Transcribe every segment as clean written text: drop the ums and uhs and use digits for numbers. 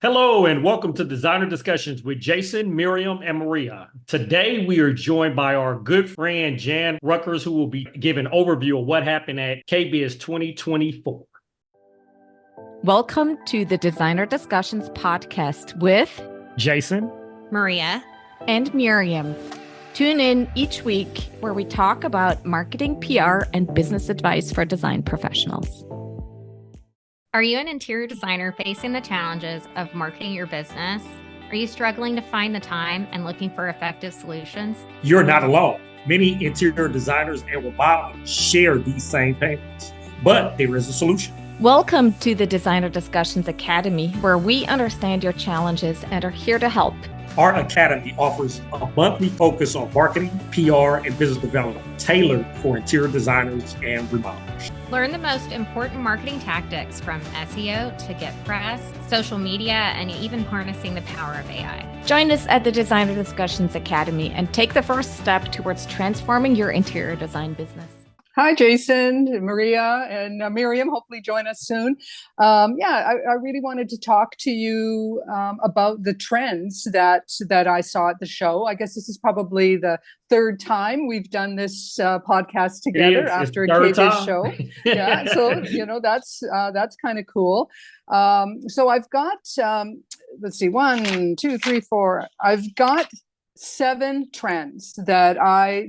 Hello and welcome to Designer Discussions with Jason, Miriam, and Maria. Today we are joined by our good friend Jan Rutgers, who will be giving an overview of what happened at KBIS 2024. Welcome to the Designer Discussions podcast with Jason, Maria, and Miriam. Tune in each week where we talk about marketing, PR, and business advice for design professionals. Are you an interior designer facing the challenges of marketing your business? Are you struggling to find the time and looking for effective solutions? You're not alone. Many interior designers and remodelers share these same pains, but there is a solution. Welcome to the Designer Discussions Academy, where we understand your challenges and are here to help. Our academy offers a monthly focus on marketing, PR, and business development tailored for interior designers and remodelers. Learn the most important marketing tactics from SEO to get press, social media, and even harnessing the power of AI. Join us at the Designer Discussions Academy and take the first step towards transforming your interior design business. Hi, Jason, Maria, and Miriam. Hopefully join us soon. I really wanted to talk to you about the trends that I saw at the show. I guess this is probably the third time we've done this podcast together after a KBIS show. Yeah, so that's kind of cool. So I've got let's see, 1, 2, 3, 4. I've got 7 trends that I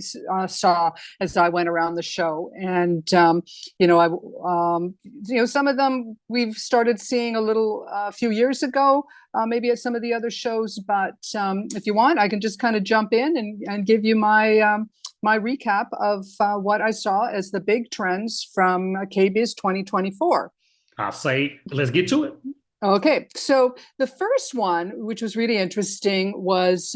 saw as I went around the show, and some of them we've started seeing a few years ago, maybe at some of the other shows. But if you want, I can just kind of jump in and give you my recap of what I saw as the big trends from KBIS 2024. I'll say, let's get to it. Okay, so the first one, which was really interesting, was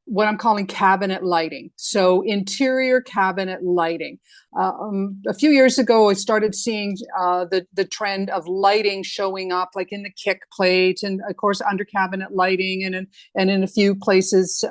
what I'm calling cabinet lighting. So interior cabinet lighting. A few years ago, I started seeing the trend of lighting showing up, like in the kick plate, and of course under cabinet lighting, and in a few places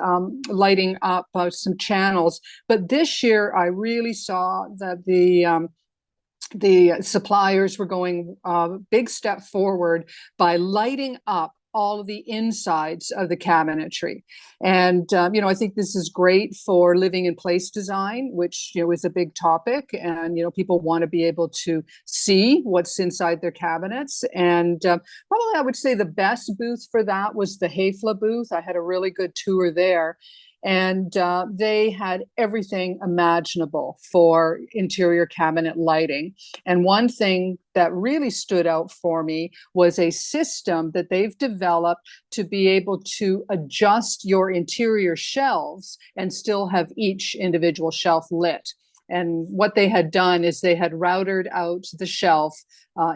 lighting up some channels. But this year, I really saw that the suppliers were going a big step forward by lighting up all of the insides of the cabinetry. And, I think this is great for living in place design, which, is a big topic. And, people want to be able to see what's inside their cabinets. And probably I would say the best booth for that was the Hafla booth. I had a really good tour there. And they had everything imaginable for interior cabinet lighting. And one thing that really stood out for me was a system that they've developed to be able to adjust your interior shelves and still have each individual shelf lit. And what they had done is they had routed out the shelf,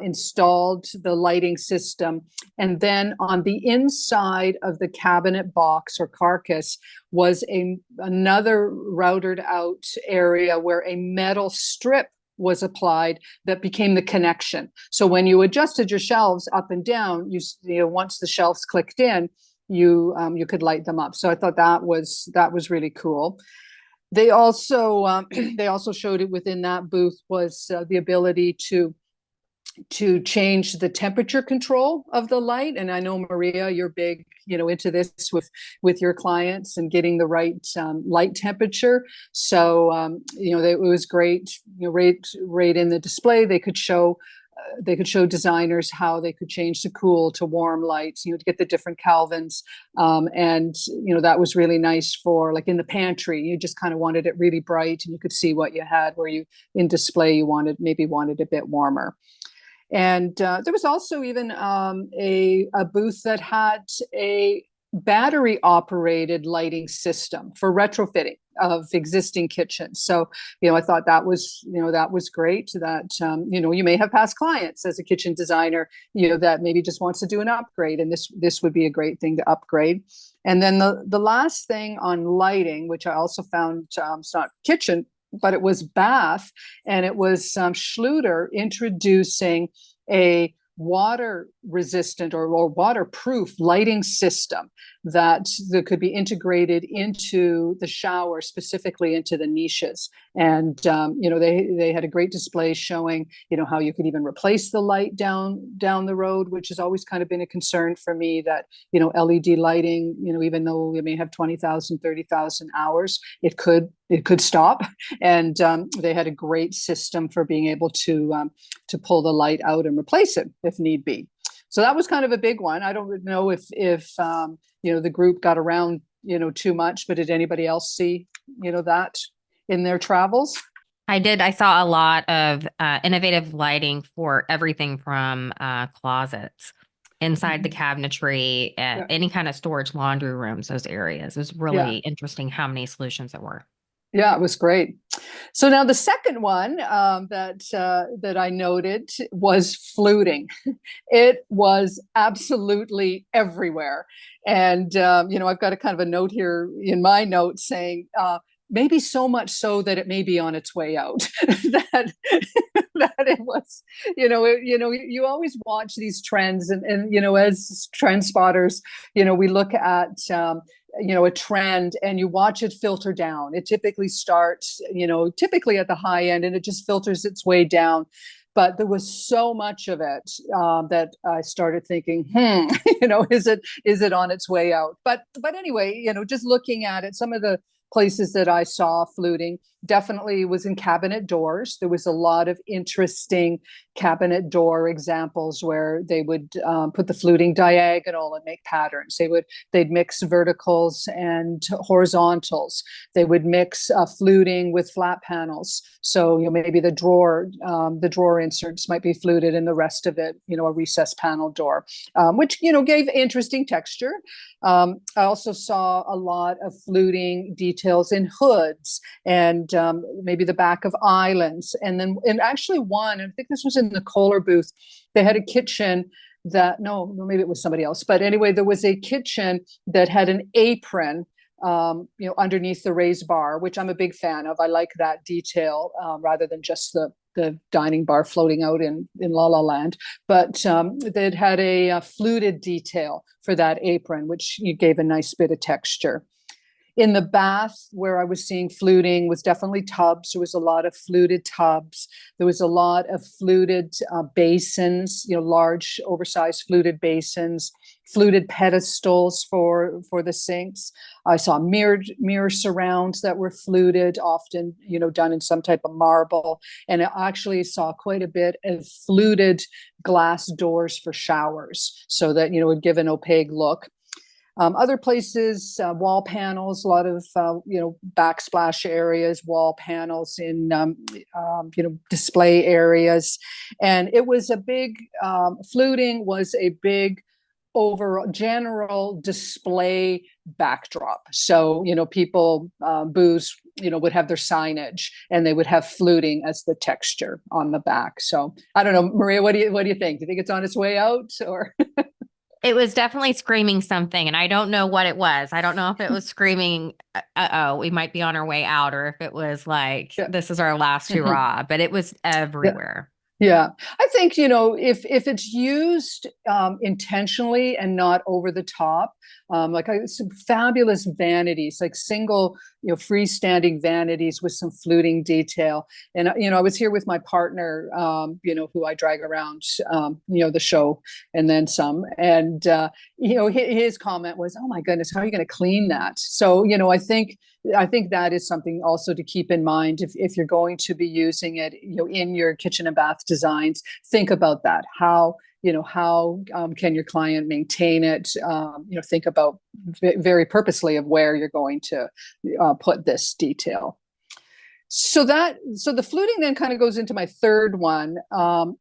installed the lighting system, and then on the inside of the cabinet box or carcass was another routed out area where a metal strip was applied that became the connection. So when you adjusted your shelves up and down, once the shelves clicked in, you could light them up. So I thought that was really cool. They also showed it within that booth was the ability to change the temperature control of the light. And I know, Maria, you're big, into this with your clients and getting the right light temperature. So, it was great, right in the display. They could show designers how they could change the cool to warm lights, to get the different Kelvins. And that was really nice for, like, in the pantry, you just kind of wanted it really bright and you could see what you had, where you in display, you wanted a bit warmer. And there was also even a booth that had a battery operated lighting system for retrofitting of existing kitchens. So, I thought that was great, that, you may have past clients as a kitchen designer, that maybe just wants to do an upgrade, and this would be a great thing to upgrade. And then the last thing on lighting, which I also found, it's not kitchen, but it was bath, and it was Schluter introducing a water resistant or waterproof lighting system that could be integrated into the shower, specifically into the niches. And they had a great display showing how you could even replace the light down the road, which has always kind of been a concern for me, that LED lighting, even though it may have 20,000, 30,000 hours, it could stop. And they had a great system for being able to pull the light out and replace it if need be. So that was kind of a big one. I don't know if the group got around too much, but did anybody else see that in their travels? I did. I saw a lot of innovative lighting for everything from closets, inside the cabinetry, any kind of storage, laundry rooms, those areas. It was really interesting how many solutions there were. Yeah, it was great. So now the second one that I noted was fluting. It was absolutely everywhere. And, I've got a kind of a note here in my notes saying, maybe so much so that it may be on its way out. that it was, you always watch these trends, and as trend spotters, we look at a trend and you watch it filter down. It typically starts, typically at the high end, and it just filters its way down. But there was so much of it that I started thinking, is it on its way out? But anyway, just looking at it, some of the places that I saw fluting definitely was in cabinet doors. There was a lot of interesting cabinet door examples where they would put the fluting diagonal and make patterns. They'd mix verticals and horizontals. They would mix fluting with flat panels. So maybe the drawer inserts might be fluted, and the rest of it, a recessed panel door, which gave interesting texture. I also saw a lot of fluting details in hoods and maybe the back of islands. And actually one, I think this was in the Kohler booth, they had a kitchen maybe it was somebody else. But anyway, there was a kitchen that had an apron underneath the raised bar, which I'm a big fan of. I like that detail rather than just the dining bar floating out in La La Land. But they'd had a fluted detail for that apron, which gave a nice bit of texture. In the bath, where I was seeing fluting, was definitely tubs. There was a lot of fluted tubs. There was a lot of fluted basins, large, oversized fluted basins, fluted pedestals for the sinks. I saw mirror surrounds that were fluted, often, done in some type of marble. And I actually saw quite a bit of fluted glass doors for showers, so that, would give an opaque look. Other places, wall panels, a lot of, backsplash areas, wall panels in, display areas. And it was a big, fluting was a big overall general display backdrop. So, people, booths, would have their signage, and they would have fluting as the texture on the back. So I don't know, Maria, what do you think? Do you think it's on its way out, or? It was definitely screaming something, and I don't know what it was. I don't know if it was screaming, we might be on our way out, or if it was like, this is our last hurrah, but it was everywhere. Yeah, I think, if it's used intentionally and not over the top, like some fabulous vanities, like single, freestanding vanities with some fluting detail. And, I was here with my partner, who I drag around, the show and then some. And, his comment was, oh my goodness, how are you going to clean that? So, I think that is something also to keep in mind if you're going to be using it, in your kitchen and bath designs. Think about that. How can your client maintain it? Think about very purposely of where you're going to put this detail. So the fluting then kind of goes into my third one,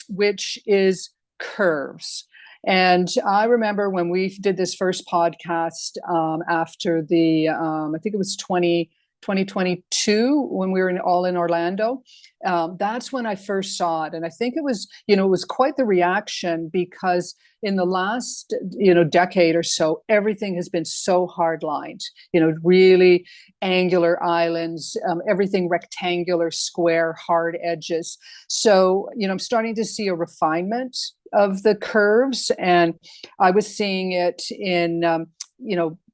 which is curves. And I remember when we did this first podcast after the, I think it was 2022 when we were all in Orlando. That's when I first saw it. And I think it was, it was quite the reaction, because in the last, decade or so, everything has been so hard lined, really angular islands, everything rectangular, square, hard edges. So, I'm starting to see a refinement of the curves, and I was seeing it in,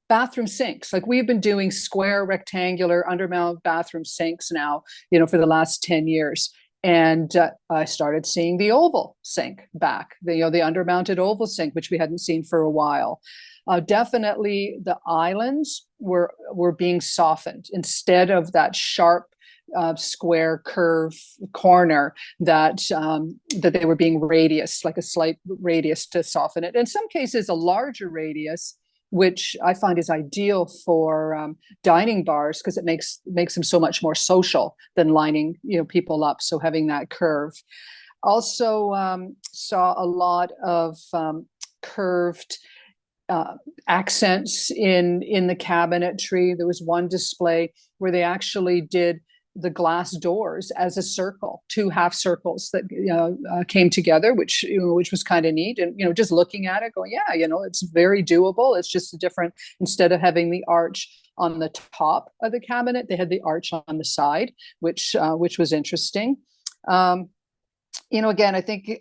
bathroom sinks. Like, we've been doing square, rectangular, undermount bathroom sinks now, for the last 10 years. And I started seeing the oval sink back, the undermounted oval sink, which we hadn't seen for a while. Definitely the islands were being softened instead of that sharp square curve corner that they were being radius, like a slight radius to soften it. In some cases, a larger radius, which I find is ideal for dining bars, because it makes them so much more social than lining people up. So having that curve. Also saw a lot of curved accents in the cabinetry. There was one display where they actually did the glass doors as a circle, two half circles that came together, which was kind of neat. And just looking at it, going, yeah, it's very doable. It's just a different, instead of having the arch on the top of the cabinet, they had the arch on the side, which was interesting. Again, I think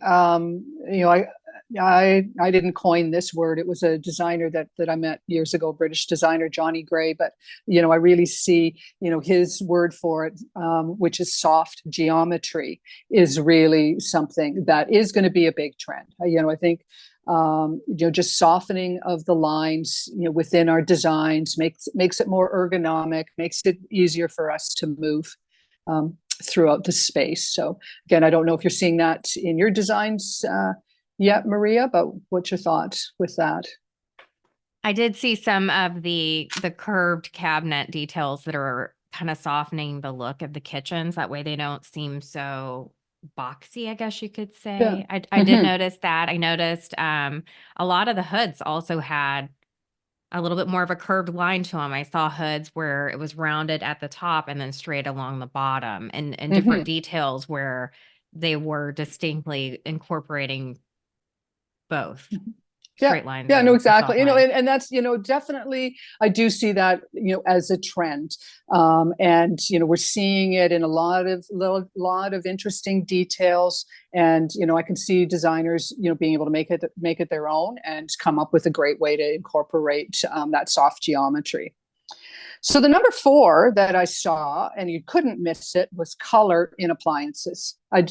I didn't coin this word. It was a designer that I met years ago, British designer Johnny Gray. But I really see his word for it, which is soft geometry, is really something that is going to be a big trend. I think just softening of the lines within our designs makes it more ergonomic, makes it easier for us to move throughout the space. So again, I don't know if you're seeing that in your designs yet, Maria, but what's your thoughts with that? I did see some of the curved cabinet details that are kind of softening the look of the kitchens. That way they don't seem so boxy, I guess you could say. Yeah. I did notice that. I noticed a lot of the hoods also had a little bit more of a curved line to them. I saw hoods where it was rounded at the top and then straight along the bottom, and different details where they were distinctly incorporating both straight lines. Yeah, no, exactly. And and that's, definitely, I do see that, as a trend. And, we're seeing it in a lot of interesting details. And, I can see designers, being able to make it their own and come up with a great way to incorporate that soft geometry. So the number 4 that I saw, and you couldn't miss it, was color in appliances. I've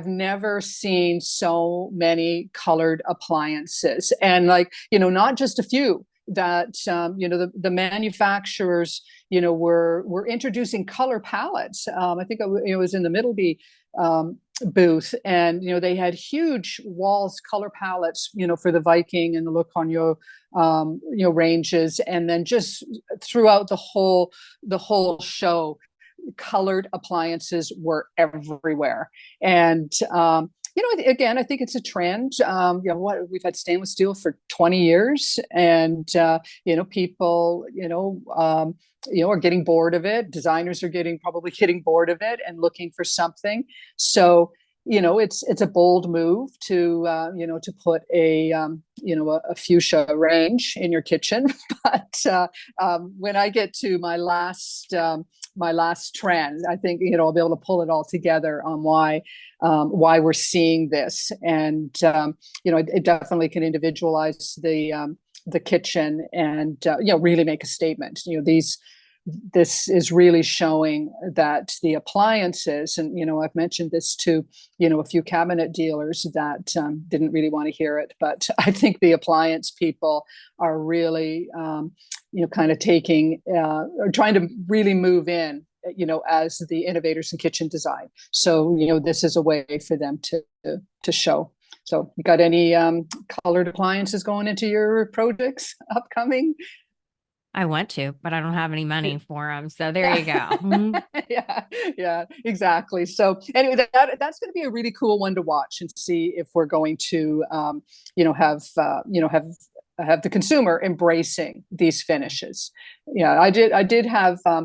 never seen so many colored appliances, and not just a few. That the manufacturers were introducing color palettes. I think it was in the Middleby booth, and they had huge walls color palettes for the Viking and the Le Cornio ranges, and then just throughout the whole show, colored appliances were everywhere. And again, I think it's a trend. We've had stainless steel for 20 years, and people are getting bored of it. Designers are probably getting bored of it and looking for something. So it's a bold move to to put a fuchsia range in your kitchen. But when I get to my last trend, I think I'll be able to pull it all together on why we're seeing this. And it definitely can individualize the kitchen and really make a statement. This is really showing that the appliances, and I've mentioned this to a few cabinet dealers that didn't really want to hear it, but I think the appliance people are really kind of taking or trying to really move in as the innovators in kitchen design. So this is a way for them to show. So you got any colored appliances going into your projects upcoming? I want to, but I don't have any money for them. So there you go. Yeah, exactly. So anyway, that's going to be a really cool one to watch and see if we're going to, have have the consumer embracing these finishes. Yeah, I did have, I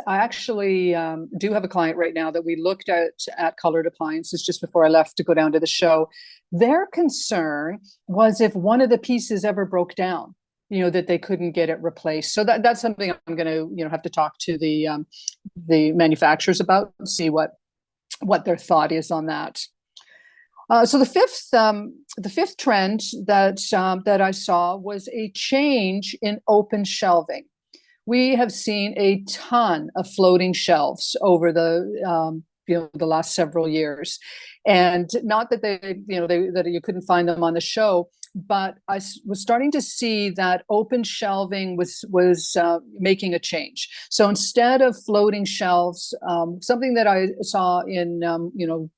actually do have a client right now that we looked at colored appliances just before I left to go down to the show. Their concern was if one of the pieces ever broke down, that they couldn't get it replaced. So that's something I'm going to, have to talk to the manufacturers about, see what their thought is on that. So the fifth trend that I saw was a change in open shelving. We have seen a ton of floating shelves over the last several years, and not that that you couldn't find them on the show, but I was starting to see that open shelving was making a change. So instead of floating shelves, something that I saw in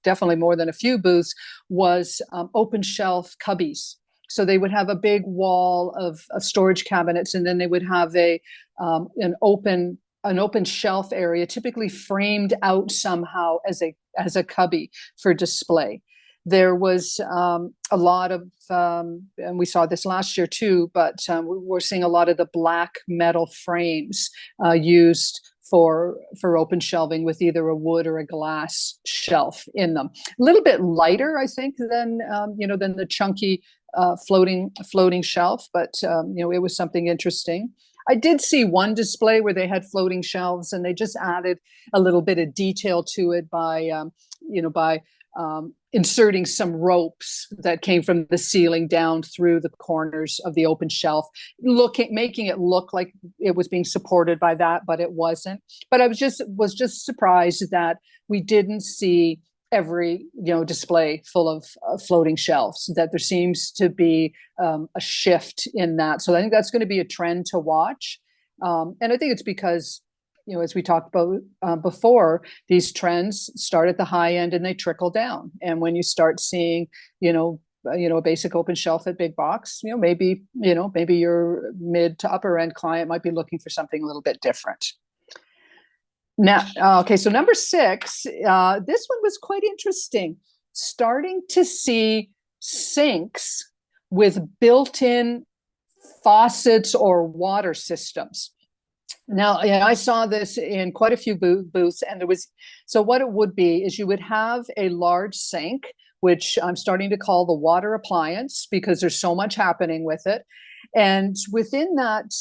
definitely more than a few booths was open shelf cubbies. So they would have a big wall of storage cabinets, and then they would have an open shelf area, typically framed out somehow as a cubby for display. There was a lot of, and we saw this last year too, but we're seeing a lot of the black metal frames used for open shelving with either a wood or a glass shelf in them. A little bit lighter, I think, than the chunky floating shelf, but it was something interesting. I did see one display where they had floating shelves, and they just added a little bit of detail to it by inserting some ropes that came from the ceiling down through the corners of the open shelf, making it look like it was being supported by that, but it wasn't. But I was just surprised that we didn't see every display full of floating shelves, that there seems to be a shift in that. So I think that's going to be a trend to watch. And I think it's because, as we talked about before, these trends start at the high end and they trickle down. And when you start seeing, a basic open shelf at big box, maybe your mid to upper end client might be looking for something a little bit different. Now, okay, so number 6, this one was quite interesting. Starting to see sinks with built-in faucets or water systems. Now, I saw this in quite a few booths, and so what it would be is you would have a large sink, which I'm starting to call the water appliance because there's so much happening with it. And within that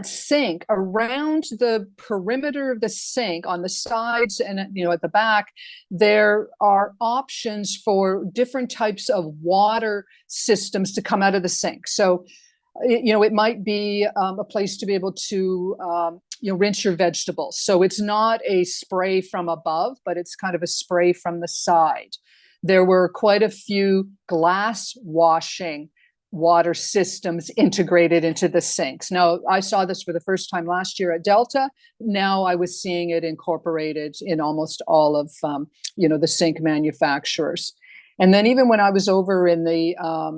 sink, around the perimeter of the sink, on the sides and at the back, there are options for different types of water systems to come out of the sink. So it might be a place to be able to rinse your vegetables. So it's not a spray from above, but it's kind of a spray from the side. There were quite a few glass washing water systems integrated into the sinks. Now, I saw this for the first time last year at Delta. Now I was seeing it incorporated in almost all of the sink manufacturers. And then even when I was over in I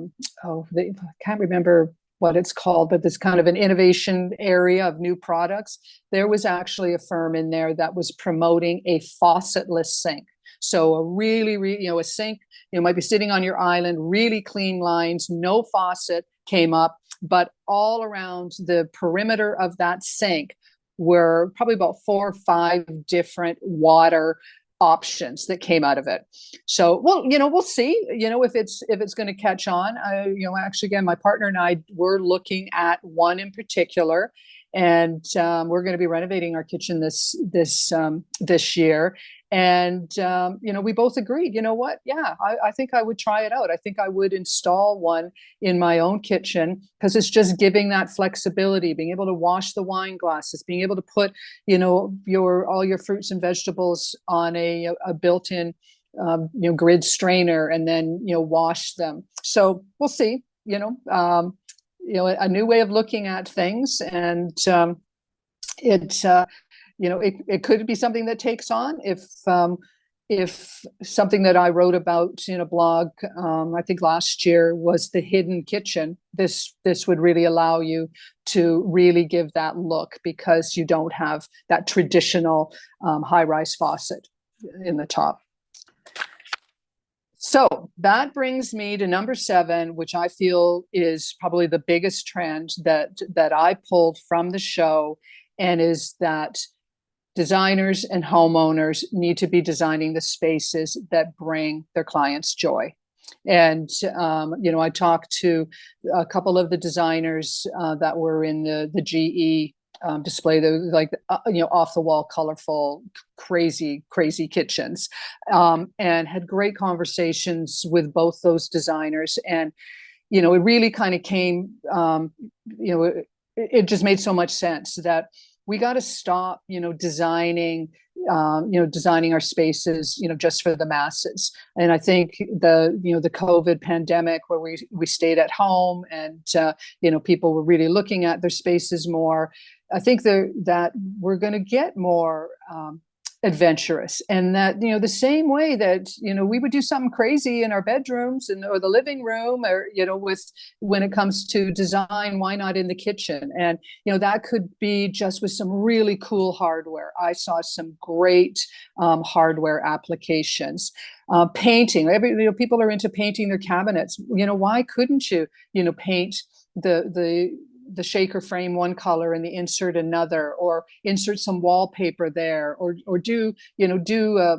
can't remember what it's called, but this kind of an innovation area of new products, there was actually a firm in there that was promoting a faucetless sink. So a really, a sink, might be sitting on your island, really clean lines, no faucet came up, but all around the perimeter of that sink were probably about 4 or 5 different water options that came out of it. So, we'll see, if it's going to catch on. Actually, again, my partner and I were looking at one in particular, and we're going to be renovating our kitchen this year. And, we both agreed, what? Yeah, I think I would try it out. I think I would install one in my own kitchen because it's just giving that flexibility, being able to wash the wine glasses, being able to put, all your fruits and vegetables on a built-in, grid strainer and then, wash them. So we'll see, a new way of looking at things. And it could be something that takes on if something that I wrote about in a blog, I think last year, was the hidden kitchen. This would really allow you to really give that look because you don't have that traditional high-rise faucet in the top. So that brings me to number 7, which I feel is probably the biggest trend that I pulled from the show, and is that designers and homeowners need to be designing the spaces that bring their clients joy. And I talked to a couple of the designers that were in the GE display, off the wall, colorful, crazy kitchens, and had great conversations with both those designers. And it really kind of came, it just made so much sense that we got to stop, designing our spaces, just for the masses. And I think the COVID pandemic, where we stayed at home and, people were really looking at their spaces more. I think that we're going to get more adventurous, and that, the same way that, we would do something crazy in our bedrooms or the living room, or, when it comes to design, why not in the kitchen? And, that could be just with some really cool hardware. I saw some great hardware applications. Painting, people are into painting their cabinets. Why couldn't you, paint the shaker frame one color and the insert another, or insert some wallpaper there, or do a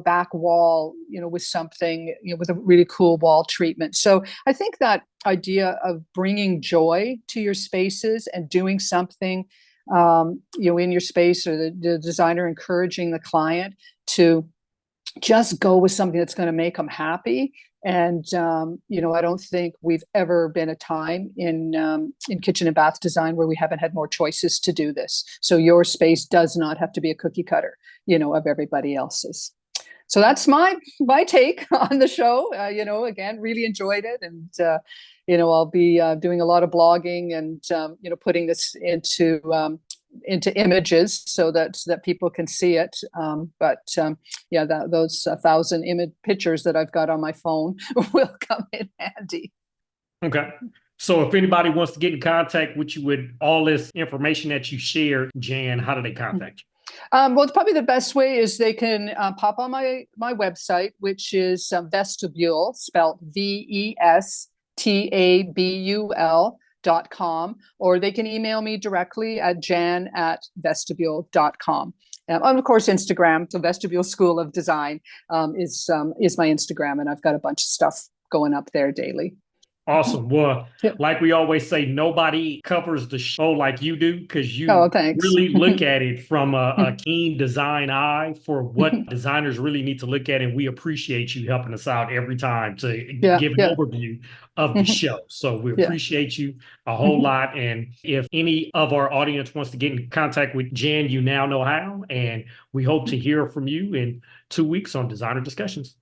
back wall, with something, with a really cool wall treatment. So I think that idea of bringing joy to your spaces and doing something, in your space, or the designer encouraging the client to just go with something that's going to make them happy. And, I don't think we've ever been a time in kitchen and bath design where we haven't had more choices to do this. So your space does not have to be a cookie cutter, of everybody else's. So that's my take on the show. Again, really enjoyed it. And, I'll be doing a lot of blogging and, putting this into images so that people can see it. Those 1,000 image pictures that I've got on my phone will come in handy. Okay. So if anybody wants to get in contact with you with all this information that you shared, Jan, how do they contact you? Well, probably the best way is they can pop on my website, which is Vestibule, spelled VESTABUL.com, or they can email me directly at jan@vestibule.com. And of course, Instagram, the Vestibule School of Design is my Instagram, and I've got a bunch of stuff going up there daily. Awesome. Well, like we always say, nobody covers the show like you do, because you really look at it from a keen design eye for what designers really need to look at. And we appreciate you helping us out every time to give an overview of the show. So we appreciate you a whole lot. And if any of our audience wants to get in contact with Jan, you now know how. And we hope to hear from you in 2 weeks on Designer Discussions.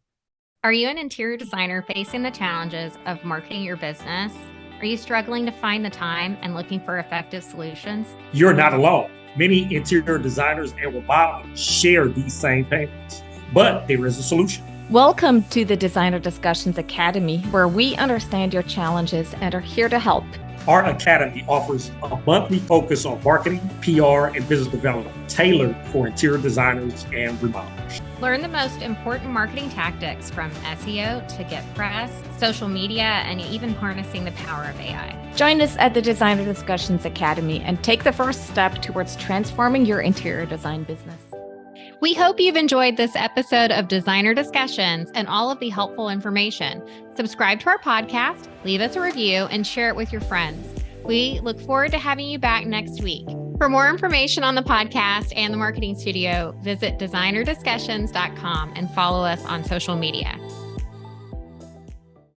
Are you an interior designer facing the challenges of marketing your business? Are you struggling to find the time and looking for effective solutions? You're not alone. Many interior designers and remodelers share these same pains, but there is a solution. Welcome to the Designer Discussions Academy, where we understand your challenges and are here to help. Our academy offers a monthly focus on marketing, PR, and business development, tailored for interior designers and remodelers. Learn the most important marketing tactics, from SEO to get press, social media, and even harnessing the power of AI. Join us at the Designer Discussions Academy and take the first step towards transforming your interior design business. We hope you've enjoyed this episode of Designer Discussions and all of the helpful information. Subscribe to our podcast, leave us a review, and share it with your friends. We look forward to having you back next week. For more information on the podcast and the marketing studio, visit designerdiscussions.com and follow us on social media.